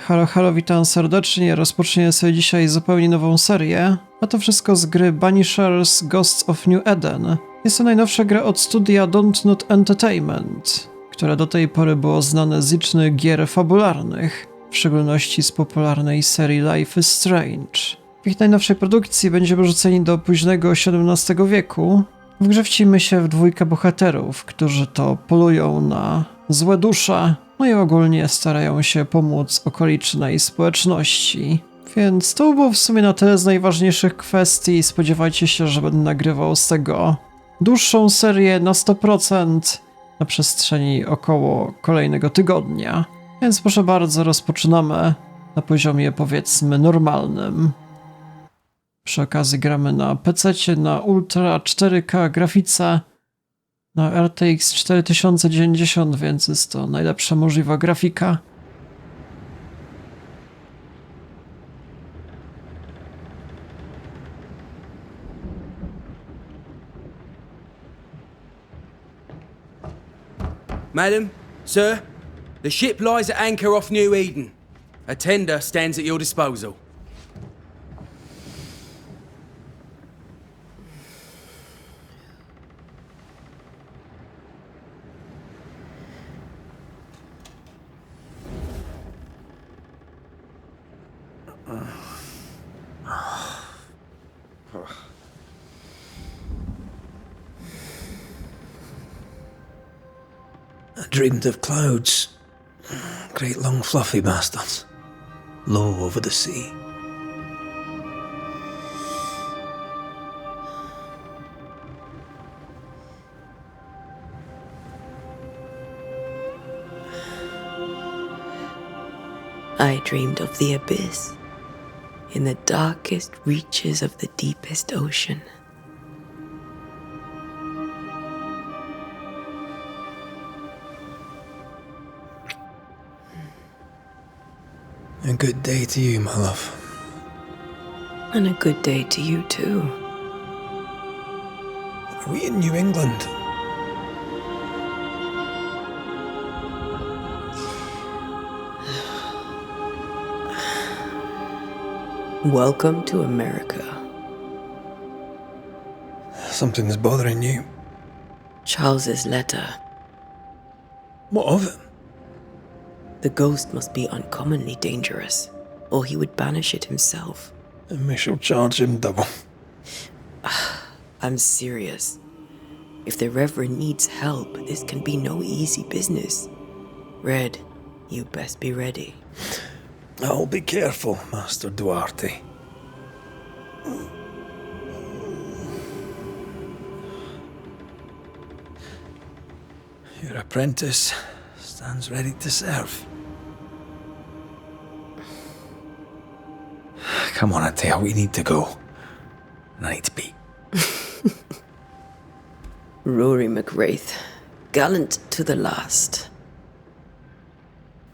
Halo, halo, witam serdecznie. Rozpoczniemy sobie dzisiaj zupełnie nową serię, a to wszystko z gry Banishers Ghosts of New Eden. Jest to najnowsza gra od studia DONTNOD Entertainment, które do tej pory było znane z licznych gier fabularnych, w szczególności z popularnej serii Life is Strange. W ich najnowszej produkcji będziemy rzuceni do późnego XVII wieku. W grze wcimy się w dwójkę bohaterów, którzy to polują na złe dusze, no i ogólnie starają się pomóc okolicznej społeczności. Więc to było w sumie na tyle z najważniejszych kwestii. Spodziewajcie się, że będę nagrywał z tego dłuższą serię na 100% na przestrzeni około kolejnego tygodnia. Więc proszę bardzo, rozpoczynamy na poziomie powiedzmy normalnym. Przy okazji gramy na PC-cie, na Ultra 4K grafice, na RTX 4090, więc jest to najlepsza możliwa grafika. Madam, sir, the ship lies at anchor off New Eden. A tender stands at your disposal. I dreamed of clouds, great long fluffy bastards, low over the sea. I dreamed of the abyss, in the darkest reaches of the deepest ocean. A good day to you, my love. And a good day to you too. Are we in New England? Welcome to America. Something's bothering you. Charles's letter. What of it? The ghost must be uncommonly dangerous, or he would banish it himself. And we shall charge him double. I'm serious. If the Reverend needs help, this can be no easy business. Red, you best be ready. I'll be careful, Master Duarte. Your apprentice stands ready to serve. Come on, Atea, we need to go. I need to pee. Rory McWraith, gallant to the last.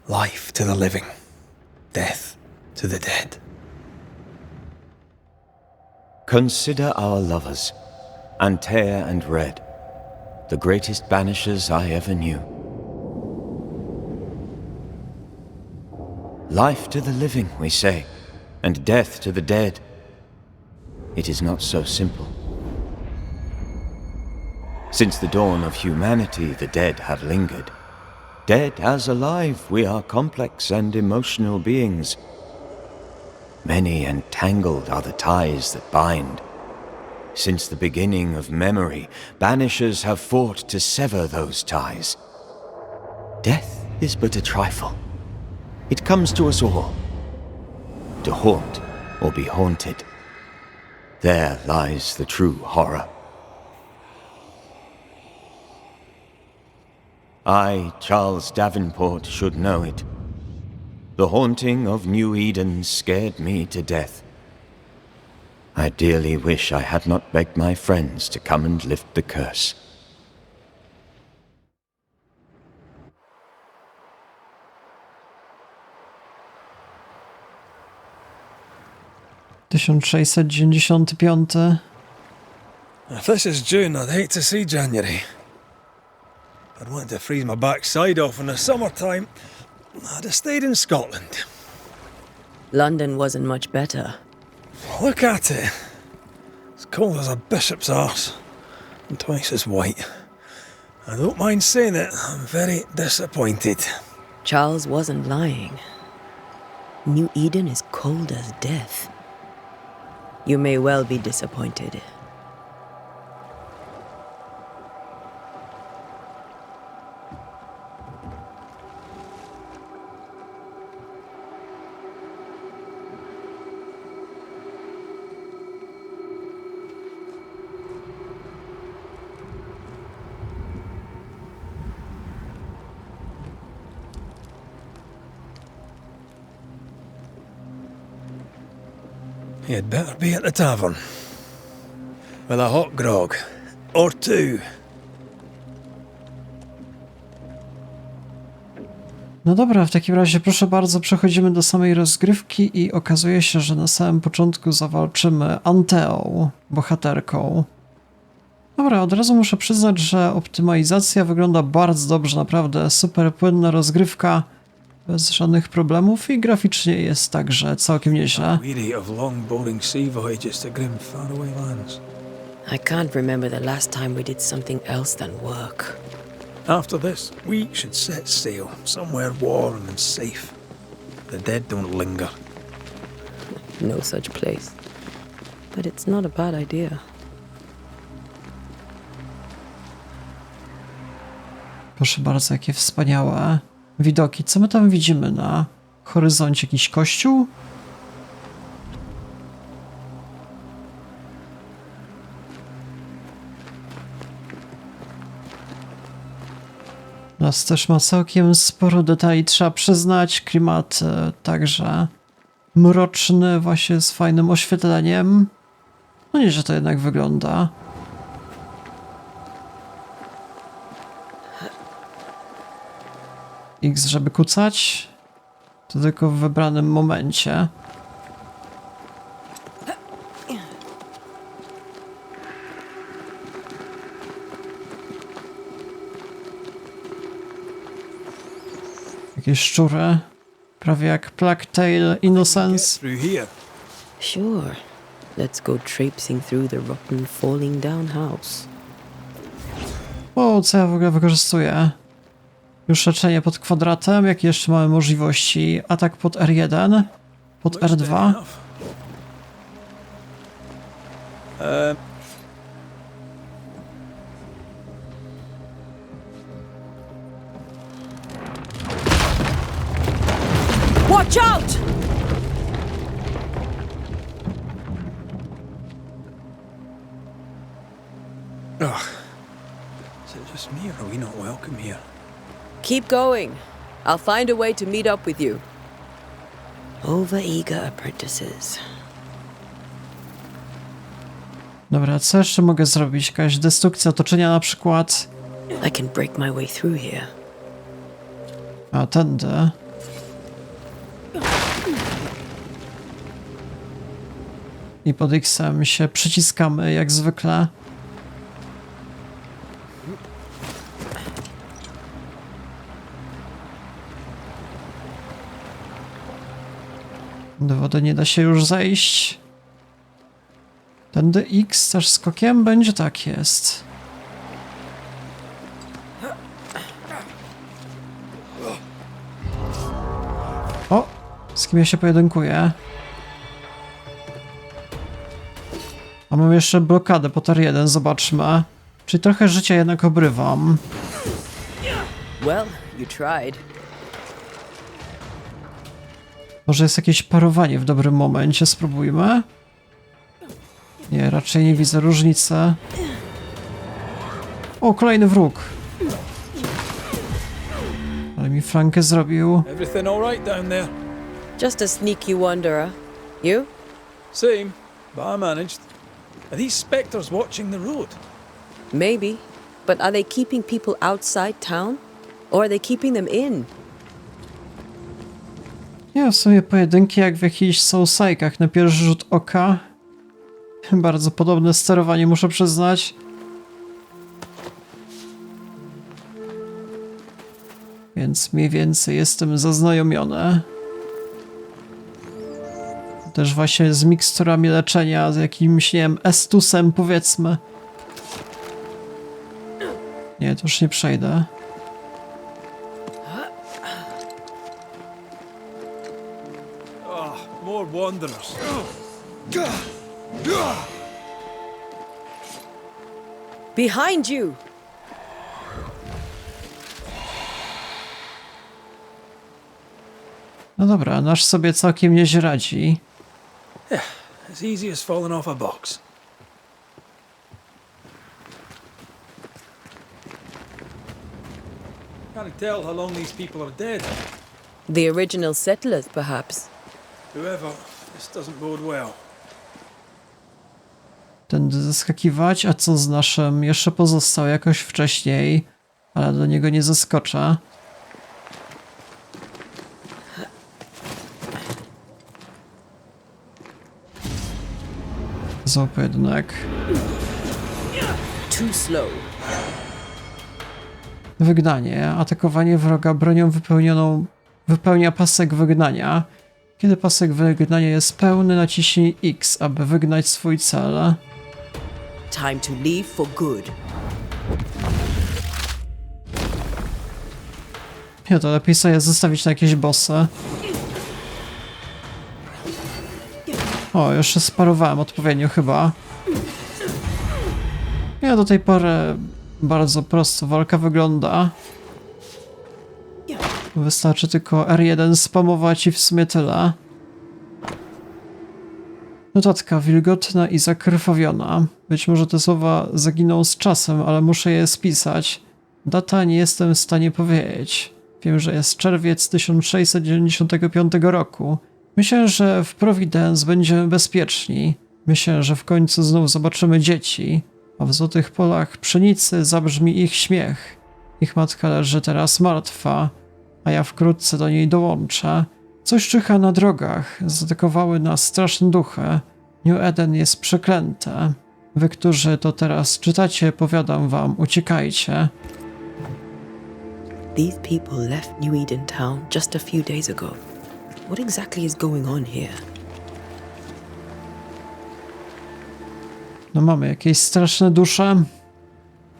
Life to the living, death to the dead. Consider our lovers, Antea and Red, the greatest banishers I ever knew. Life to the living, we say, and death to the dead. It is not so simple. Since the dawn of humanity, the dead have lingered. Dead as alive, we are complex and emotional beings. Many and tangled are the ties that bind. Since the beginning of memory, banishers have fought to sever those ties. Death is but a trifle. It comes to us all. To haunt or be haunted. There lies the true horror. I, Charles Davenport, should know it. The haunting of New Eden scared me to death. I dearly wish I had not begged my friends to come and lift the curse. $1695. If this is June, I'd hate to see January. I'd want to freeze my backside off in the summertime. I'd have stayed in Scotland. London wasn't much better. Look at it. As cold as a bishop's arse, and twice as white. I don't mind saying it, I'm very disappointed. Charles wasn't lying. New Eden is cold as death. You may well be disappointed. You'd better be at the tavern. With a hot grog. Or two. No dobra, w takim razie proszę bardzo, przechodzimy do samej rozgrywki i okazuje się, że na samym początku zawalczymy Anteą, bohaterką. Dobra, od razu muszę przyznać, że optymalizacja wygląda bardzo dobrze, naprawdę super płynna rozgrywka, bez żadnych problemów i graficznie jest także całkiem nieźle. Weary of long, boring sea voyages to grim, faraway lands. I can't remember the last time we did something else than work. After this, we should set sail somewhere warm and safe. The dead don't linger. No such place. But it's not a bad idea. Proszę bardzo, jakie wspaniałe widoki. Co my tam widzimy na horyzoncie? Jakiś kościół? Nas też ma całkiem sporo detali, trzeba przyznać. Klimat także mroczny, właśnie z fajnym oświetleniem. No nieźle to jednak wygląda. X, żeby kucać, to tylko w wybranym momencie. Jakieś szczury, prawie jak Plague Tale Innocence. Through here. Sure. Let's go traipsing through the rotten, falling down house. O, co ja w ogóle wykorzystuję? Już leczenie pod kwadratem, jakie jeszcze mamy możliwości? Atak pod R1, pod R2. Watch out! Ugh. Is it just me or are we not welcome here? Keep going. I'll find a way to meet up with you. Overeager apprentices. Dobra, co jeszcze mogę zrobić? Jakaś destrukcja otoczenia na przykład? I can break my way through here. A, tędy. I pod X-em się przyciskamy, jak zwykle. Do wody nie da się już zejść. Tędy X też skokiem będzie? Tak jest. O! Z kim ja się pojedynkuję? A mam jeszcze blokadę pod R1, zobaczmy. Czyli trochę życia jednak obrywam. Well, you tried. Może jest jakieś parowanie w dobrym momencie, spróbujmy. Nie, raczej nie widzę różnicy. O, kolejny wróg. Ale mi flankę zrobił. Everything all right down there? Just a sneaky wanderer. You? Same, but I managed. Are these spectres watching the road? Maybe. But are they keeping people outside town? Or are they keeping them in? Nie, w sumie pojedynki jak w jakichś soulsajkach na pierwszy rzut oka. Bardzo podobne sterowanie, muszę przyznać. Więc mniej więcej jestem zaznajomiony. Też właśnie z miksturami leczenia, z jakimś, nie wiem, estusem powiedzmy. Nie, to już nie przejdę. More wanderers. Behind you! No dobra, nasz sobie całkiem nieźle radzi. As easy as falling off a box. Can't tell how long these people are dead. The original settlers, perhaps. Whoever, this doesn't bode well. Tędy zaskakiwać, a co z naszym? Jeszcze pozostał jakoś wcześniej, ale do niego nie zaskoczę. Za pojedynek. Too slow. Wygnanie. Atakowanie wroga bronią wypełnioną wypełnia pasek wygnania. Kiedy pasek wygnania jest pełny, naciśnij X, aby wygnać swój cel. Time to leave for good. Ja to lepiej sobie zostawić na jakieś bossy. O, jeszcze sparowałem odpowiednio chyba. Ja do tej pory bardzo prosto walka wygląda. Wystarczy tylko R1 spamować i w sumie tyle. Notatka wilgotna i zakrwawiona. Być może te słowa zaginą z czasem, ale muszę je spisać. Data nie jestem w stanie powiedzieć. Wiem, że jest czerwiec 1695 roku. Myślę, że w Providence będziemy bezpieczni. Myślę, że w końcu znów zobaczymy dzieci. A w złotych polach pszenicy zabrzmi ich śmiech. Ich matka leży teraz martwa, a ja wkrótce do niej dołączę. Coś czyha na drogach. Zaatakowały nas straszne duchy. New Eden jest przeklęte. Wy, którzy to teraz czytacie, powiadam wam, uciekajcie. These people left New Eden Town just a few days ago. What exactly is going on here? No mamy jakieś straszne dusze.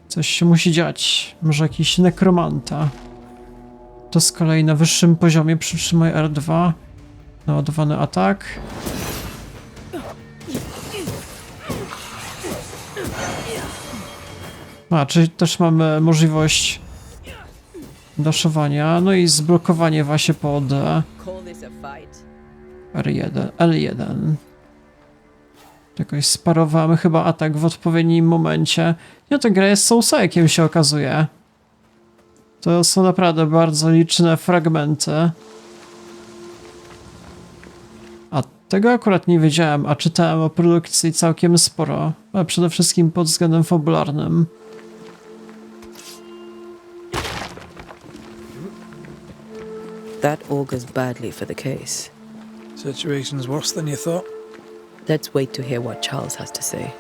Coś się musi dziać. Może jakiś nekromanta. To z kolei na wyższym poziomie przytrzymaj R2. Naładowany atak. A, czyli też mamy możliwość daszowania. No i zblokowanie właśnie pod R1, L1. Jakoś sparowamy chyba atak w odpowiednim momencie. No ta gra jest soulsaikiem się okazuje. To są naprawdę bardzo liczne fragmenty. A tego akurat nie wiedziałem, a czytałem o produkcji całkiem sporo. Ale przede wszystkim pod względem fabularnym. That augurs badly for the case. Situation's worse than you thought. Let's wait to hear what Charles has to say.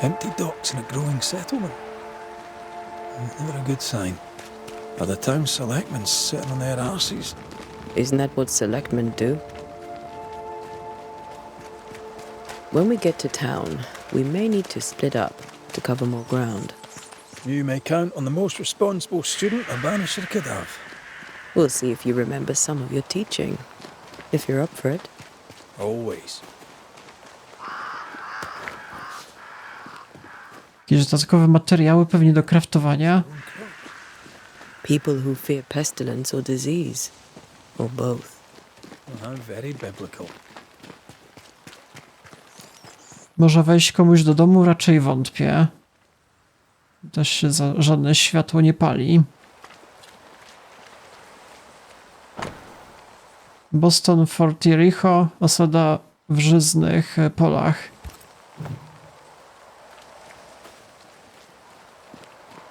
Empty docks in a growing settlement. Never a good sign. Are the town selectmen sitting on their arses? Isn't that what selectmen do? When we get to town, we may need to split up to cover more ground. You may count on the most responsible student a Banisher could have. We'll see if you remember some of your teaching. If you're up for it. Always. Jakieś dodatkowe materiały pewnie do craftowania. People who fear pestilence or disease. Or both. Well, very biblical. Może wejść komuś do domu? Raczej wątpię. Też się żadne światło nie pali. Boston Fort Jericho, osada w żyznych polach.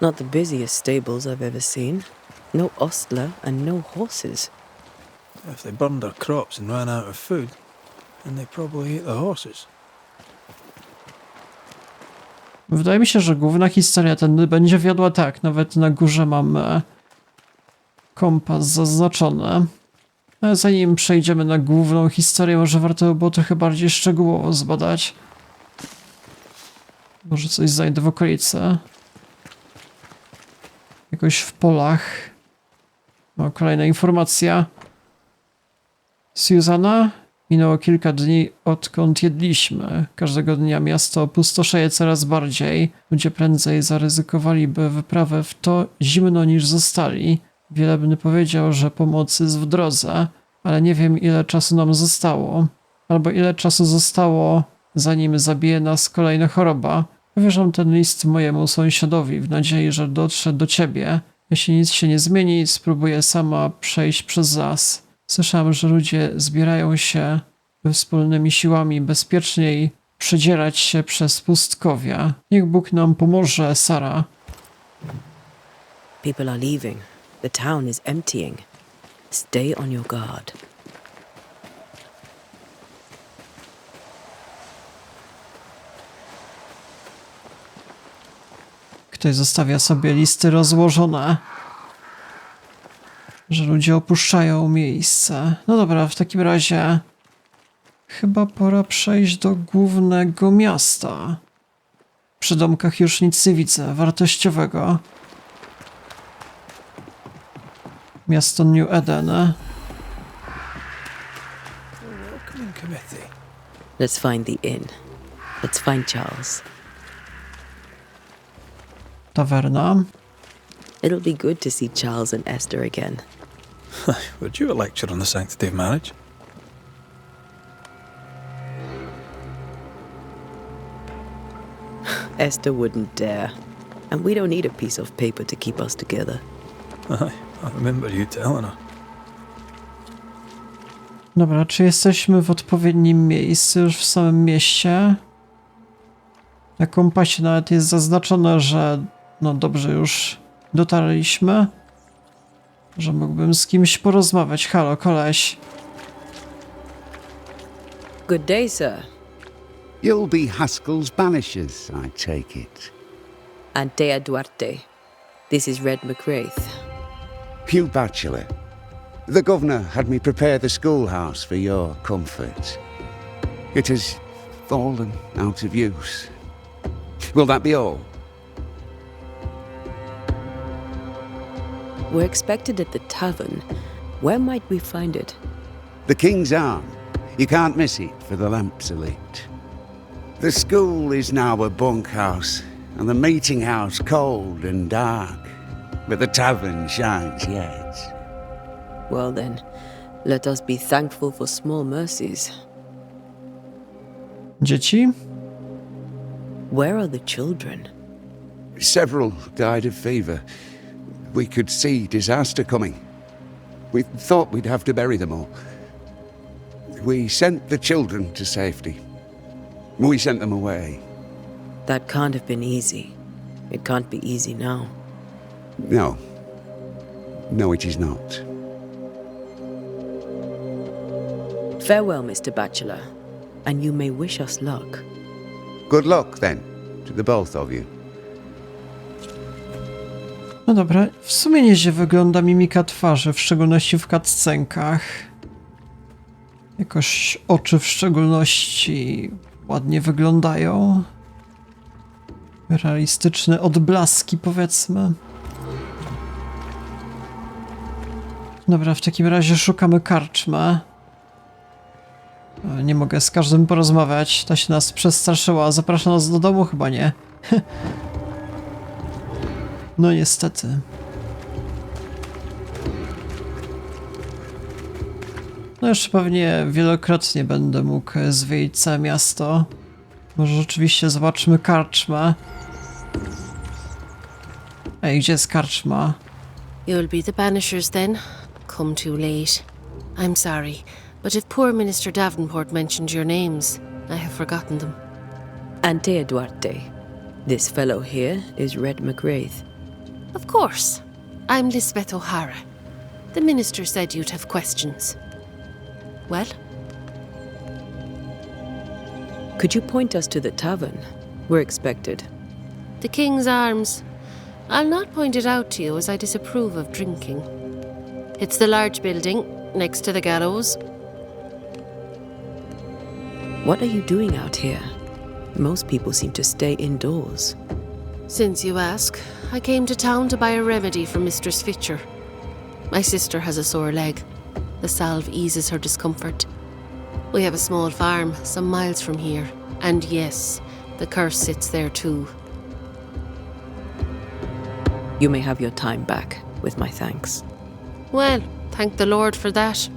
Not the busiest stables I've ever seen. No ostler and no horses. If they burned their crops and ran out of food, then they probably ate the horses. Wydaje mi się, że główna historia ten będzie wiodła tak. Nawet na górze mamy kompas zaznaczony. Ale zanim przejdziemy na główną historię, może warto by było trochę bardziej szczegółowo zbadać. Może coś znajdę w okolicy. Jakoś w polach. No, kolejna informacja. Susanna? Minęło kilka dni, odkąd jedliśmy. Każdego dnia miasto opustoszeje coraz bardziej. Ludzie prędzej zaryzykowaliby wyprawę w to zimno niż zostali. Wiele by powiedział, że pomoc jest w drodze, ale nie wiem, ile czasu nam zostało. Albo ile czasu zostało, zanim zabije nas kolejna choroba. Powierzam ten list mojemu sąsiadowi w nadziei, że dotrze do ciebie. Jeśli nic się nie zmieni, spróbuję sama przejść przez las. Słyszałem, że ludzie zbierają się, by wspólnymi siłami bezpieczniej przedzierać się przez pustkowia. Niech Bóg nam pomoże, Sara. People are leaving. The town is emptying. Stay on your guard. Ktoś zostawia sobie listy rozłożone, że ludzie opuszczają miejsce. No dobra, w takim razie chyba pora przejść do głównego miasta. Przy domkach już nic nie widzę wartościowego. Miasto New Eden. Welcoming committee. Let's find the inn. Let's find Charles. Tawerna. It'll be good to see Charles and Esther again. Would you a lecture on the sanctity of marriage? Esther wouldn't dare. And we don't need a piece of paper to keep us together. Aye, I remember you telling her. Dobra, czy jesteśmy w odpowiednim miejscu już w samym mieście? Na kompasie nawet jest zaznaczone, że no dobrze, już dotarliśmy. Że mógłbym z kimś porozmawiać. Halo, koleś. Good day, sir. You'll be Haskell's Banishers, I take it. Antea Duarte. This is Red McWraith. Hugh Bachelor. The governor had me prepare the schoolhouse for your comfort. It has fallen out of use. Will that be all? We're expected at the tavern. Where might we find it? The King's Arm. You can't miss it, for the lamps are lit. The school is now a bunkhouse, and the meeting house cold and dark. But the tavern shines yet. Well then, let us be thankful for small mercies. Dzieci? Where are the children? Several died of fever. We could see disaster coming. We thought we'd have to bury them all. We sent the children to safety. We sent them away. That can't have been easy. It can't be easy now. No. No, it is not. Farewell, Mr. Bachelor, and you may wish us luck. Good luck, then, to the both of you. No dobra, w sumie nieźle wygląda mimika twarzy, w szczególności w cutscenkach. Jakoś oczy w szczególności ładnie wyglądają. Realistyczne odblaski, powiedzmy. Dobra, w takim razie szukamy karczmy. Nie mogę z każdym porozmawiać, ta się nas przestraszyła. Zaprasza nas do domu? Chyba nie. No niestety. No jeszcze pewnie wielokrotnie będę mógł zwiedzić całe miasto. Może rzeczywiście zobaczmy karczmę. Ej, gdzie jest karczma? You'll be the Banishers then? Come too late. I'm sorry, but if poor Minister Davenport mentioned your names, I have forgotten them. Antea Duarte. This fellow here is Red McWraith. Of course. I'm Lisbeth O'Hara. The minister said you'd have questions. Well? Could you point us to the tavern? We're expected. The King's Arms. I'll not point it out to you as I disapprove of drinking. It's the large building, next to the gallows. What are you doing out here? Most people seem to stay indoors. Since you ask, I came to town to buy a remedy for Mistress Fitcher. My sister has a sore leg. The salve eases her discomfort. We have a small farm, some miles from here. And yes, the curse sits there too. You may have your time back, with my thanks. Well, thank the Lord for that.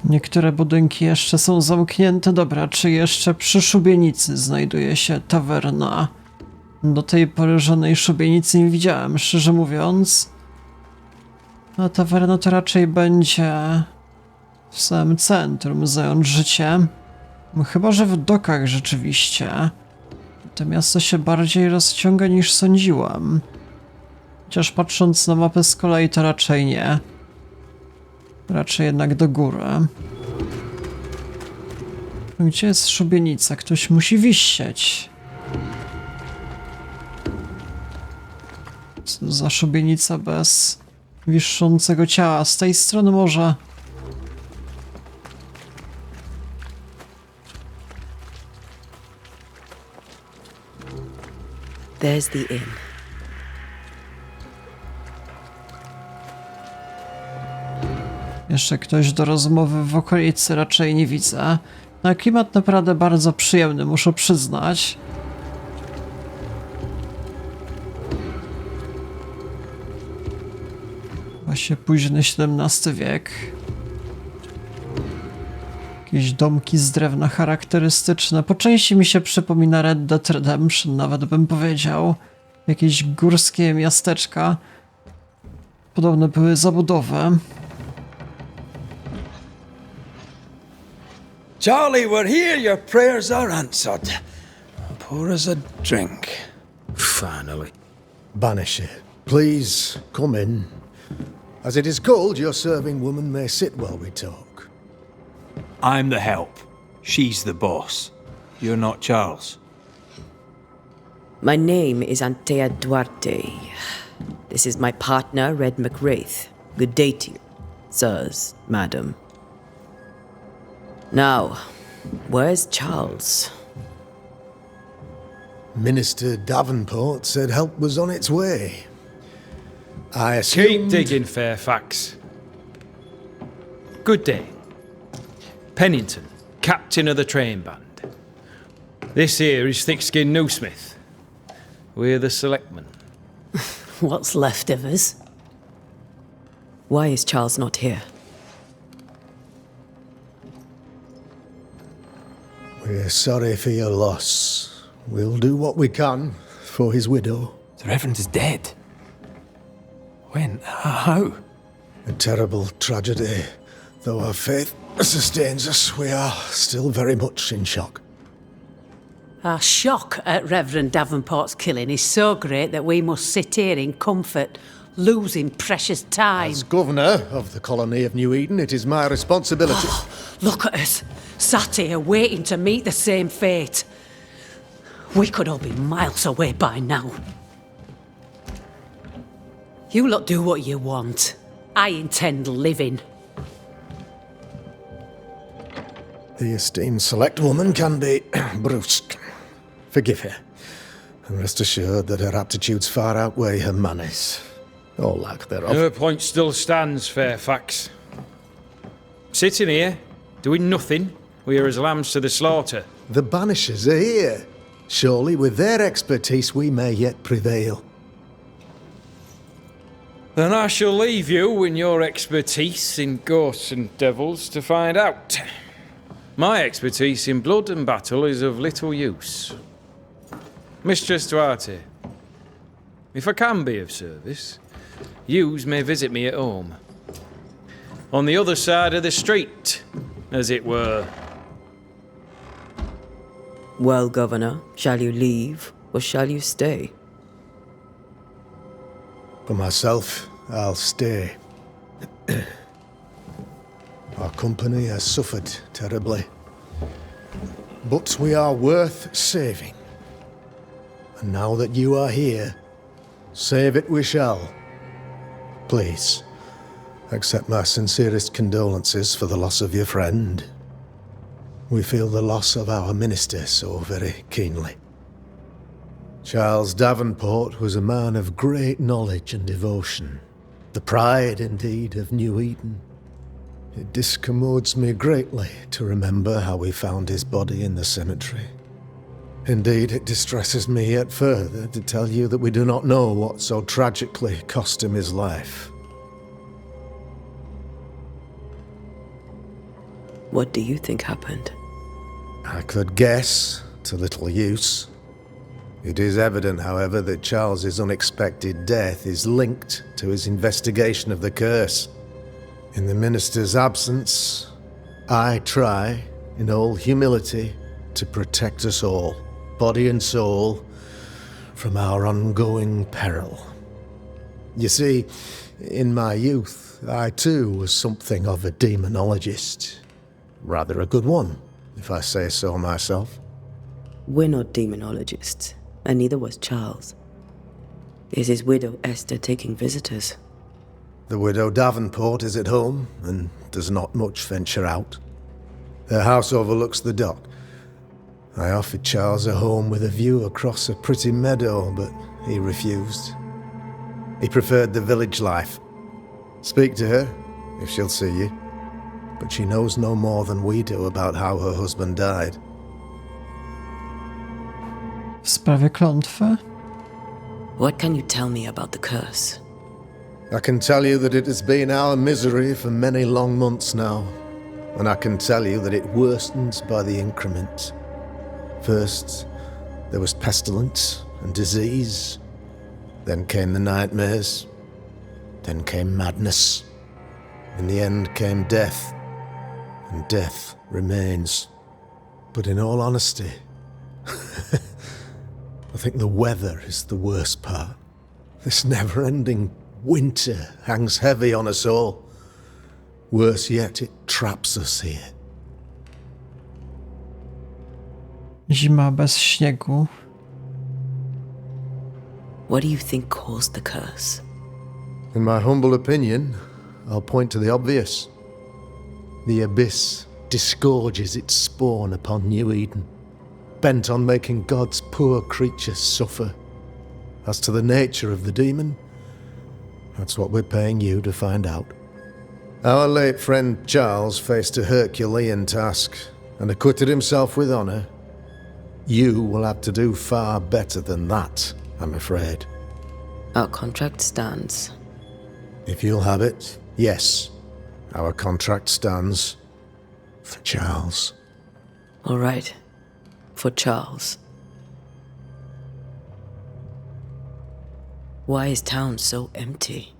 Niektóre budynki jeszcze są zamknięte. Dobra, czy jeszcze przy szubienicy znajduje się tawerna? Do tej pory żadnej szubienicy nie widziałem, szczerze mówiąc. A tawerna to raczej będzie w samym centrum zająć życie. Chyba że w Duchach rzeczywiście. To miasto się bardziej rozciąga niż sądziłam. Chociaż patrząc na mapę z kolei to raczej nie. Raczej jednak do góry. Gdzie jest szubienica? Ktoś musi wisieć. Co za szubienica bez wiszącego ciała? Z tej strony może... There's the inn. Jeszcze ktoś do rozmowy w okolicy raczej nie widzę. No, klimat naprawdę bardzo przyjemny, muszę przyznać. Właśnie późny XVII wiek. Jakieś domki z drewna charakterystyczne. Po części mi się przypomina Red Dead Redemption, nawet bym powiedział. Jakieś górskie miasteczka. Podobne były zabudowy. Charlie, we're here. Your prayers are answered. Pour us a drink. Finally. Banisher, please come in. As it is cold, your serving woman may sit while we talk. I'm the help. She's the boss. You're not Charles. My name is Antea Duarte. This is my partner, Red McWraith. Good day to you, sirs, madam. Now, where's Charles? Minister Davenport said help was on its way. I Keep assumed... digging, Fairfax. Good day. Pennington, captain of the train band. This here is Thick-Skinned Newsmith. We're the selectmen. What's left of us? Why is Charles not here? We're sorry for your loss. We'll do what we can for his widow. The Reverend is dead. When? How? A terrible tragedy. Though our faith sustains us, we are still very much in shock. Our shock at Reverend Davenport's killing is so great that we must sit here in comfort, losing precious time. As governor of the colony of New Eden, it is my responsibility... Look at us, sat here waiting to meet the same fate. We could all be miles away by now. You lot do what you want. I intend living. The esteemed select woman can be brusque. Forgive her, and rest assured that her aptitudes far outweigh her manners, or lack thereof. Her point still stands, Fairfax. Sitting here, doing nothing, we're as lambs to the slaughter. The Banishers are here. Surely with their expertise we may yet prevail. Then I shall leave you and your expertise in ghosts and devils to find out. My expertise in blood and battle is of little use. Mistress Duarte, if I can be of service, yous may visit me at home. On the other side of the street, as it were. Well, Governor, shall you leave or shall you stay? For myself, I'll stay. Our company has suffered terribly. But we are worth saving. And now that you are here, Save it we shall. Please, accept my sincerest condolences for the loss of your friend. We feel the loss of our minister so very keenly. Charles Davenport was a man of great knowledge and devotion, the pride, indeed, of New Eden. It discommodes me greatly to remember how we found his body in the cemetery. Indeed, it distresses me yet further to tell you that we do not know what so tragically cost him his life. What do you think happened? I could guess, to little use. It is evident, however, that Charles's unexpected death is linked to his investigation of the curse. In the minister's absence, I try, in all humility, to protect us all, body and soul, from our ongoing peril. You see, in my youth, I too was something of a demonologist. Rather a good one, if I say so myself. We're not demonologists, and neither was Charles. Is his widow Esther taking visitors? The widow Davenport is at home, and does not much venture out. Her house overlooks the dock. I offered Charles a home with a view across a pretty meadow, but he refused. He preferred the village life. Speak to her, if she'll see you. But she knows no more than we do about how her husband died. W sprawie klątwy? What can you tell me about the curse? I can tell you that it has been our misery for many long months now, and I can tell you that it worsens by the increment. First, there was pestilence and disease. Then came the nightmares. Then came madness. In the end came death. And death remains. But in all honesty, I think the weather is the worst part. This never-ending winter hangs heavy on us all. Worse yet, it traps us here. Zima bez śniegu. What do you think caused the curse? In my humble opinion, I'll point to the obvious. The abyss disgorges its spawn upon New Eden, bent on making God's poor creatures suffer. As to the nature of the demon, that's what we're paying you to find out. Our late friend Charles faced a Herculean task and acquitted himself with honor. You will have to do far better than that, I'm afraid. Our contract stands. If you'll have it, yes. Our contract stands for Charles. All right. For Charles. Why is town so empty?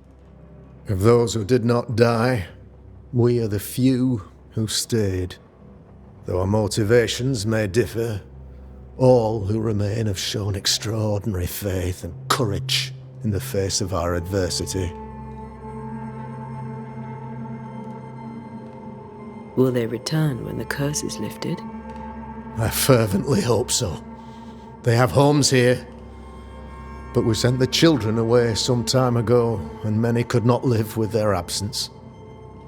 Of those who did not die, we are the few who stayed. Though our motivations may differ, all who remain have shown extraordinary faith and courage in the face of our adversity. Will they return when the curse is lifted? I fervently hope so. They have homes here. But we sent the children away some time ago, and many could not live with their absence.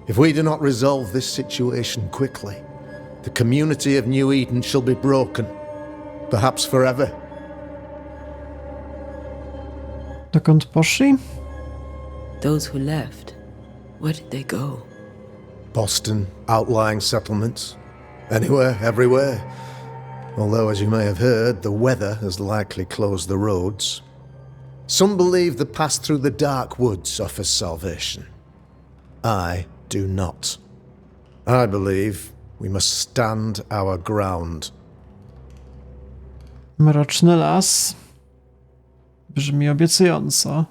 If we do not resolve this situation quickly, the community of New Eden shall be broken, perhaps forever. Dokąd poszli? Those who left, where did they go? Boston, outlying settlements. Anywhere, everywhere. Although, as you may have heard, the weather has likely closed the roads. Some believe the path through the dark woods offers salvation. I do not. I believe we must stand our ground. Mroczny las. Brzmi obiecująco.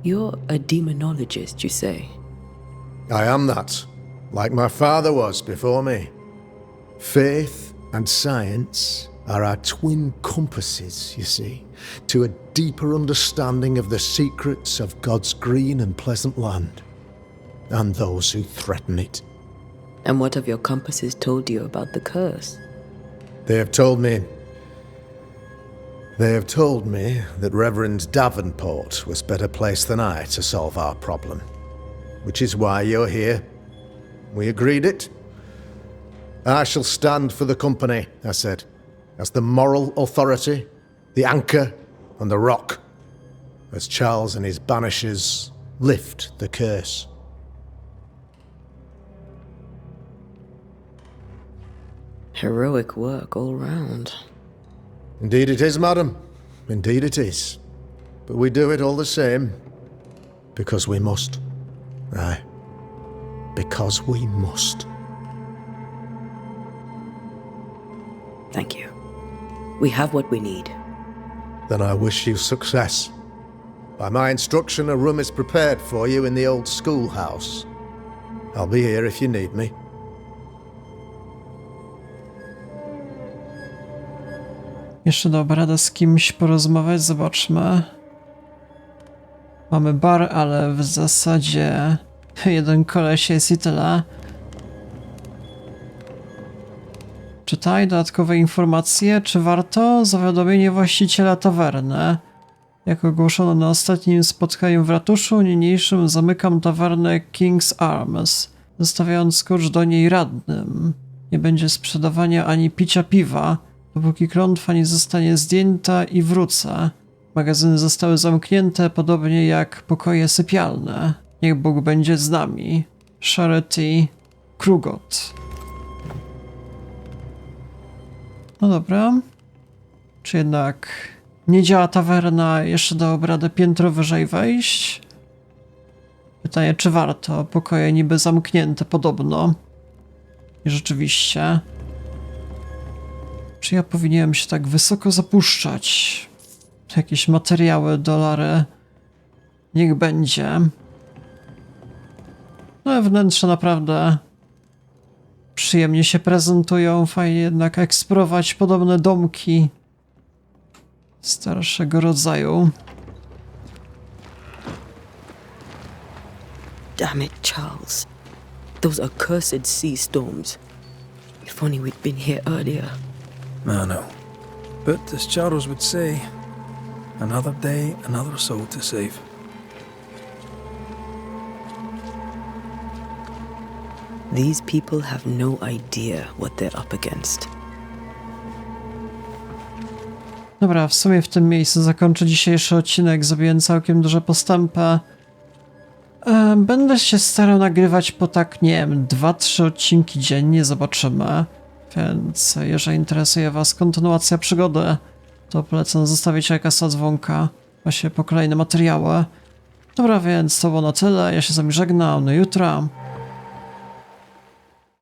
You're a demonologist, you say? I am that, like my father was before me. Faith and science are our twin compasses, you see, to a deeper understanding of the secrets of God's green and pleasant land, and those who threaten it. And what have your compasses told you about the curse? They have told me They have told me that Reverend Davenport was better placed than I to solve our problem, which is why you're here. We agreed it. I shall stand for the company, I said, as the moral authority, the anchor, and the rock, as Charles and his Banishers lift the curse. Heroic work all round. Indeed it is, madam. Indeed it is. But we do it all the same. Because we must. Aye. Because we must. Thank you. We have what we need. Then I wish you success. By my instruction, a room is prepared for you in the old schoolhouse. I'll be here if you need me. Jeszcze dobra, radę z kimś porozmawiać, zobaczmy. Mamy bar, ale w zasadzie jeden koleś jest i tyle. Czytaj dodatkowe informacje. Czy warto? Zawiadomienie właściciela tawerny. Jak ogłoszono na ostatnim spotkaniu w ratuszu, niniejszym zamykam tawernę King's Arms, zostawiając klucz do niej radnym. Nie będzie sprzedawania ani picia piwa, dopóki klątwa nie zostanie zdjęta i wrócę. Magazyny zostały zamknięte, podobnie jak pokoje sypialne. Niech Bóg będzie z nami. Charity Krugot. No dobra. Czy jednak nie działa tawerna, jeszcze dałoby radę piętro wyżej wejść? Pytanie, czy warto? Pokoje niby zamknięte podobno. I rzeczywiście. Czy ja powinienem się tak wysoko zapuszczać? Jakieś materiały, dolary. Niech będzie. No wnętrze naprawdę przyjemnie się prezentują. Fajnie jednak eksplorować podobne domki starszego rodzaju. Damn it, Charles. Those accursed sea storms. If only we'd been here earlier. I know. But as Charles would say, another day, another soul to save. These people have no idea what they're up against. Dobra, w sumie w tym miejscu zakończę dzisiejszy odcinek. Zrobiłem całkiem duże postępy. Będę się starał nagrywać po tak, nie wiem, 2-3 odcinki dziennie, zobaczymy. Więc jeżeli interesuje was kontynuacja przygody, to polecam zostawić lajka, dzwonka właśnie po kolejne materiały. Dobra, więc to było na tyle. Ja się z wami żegnam. Do jutra.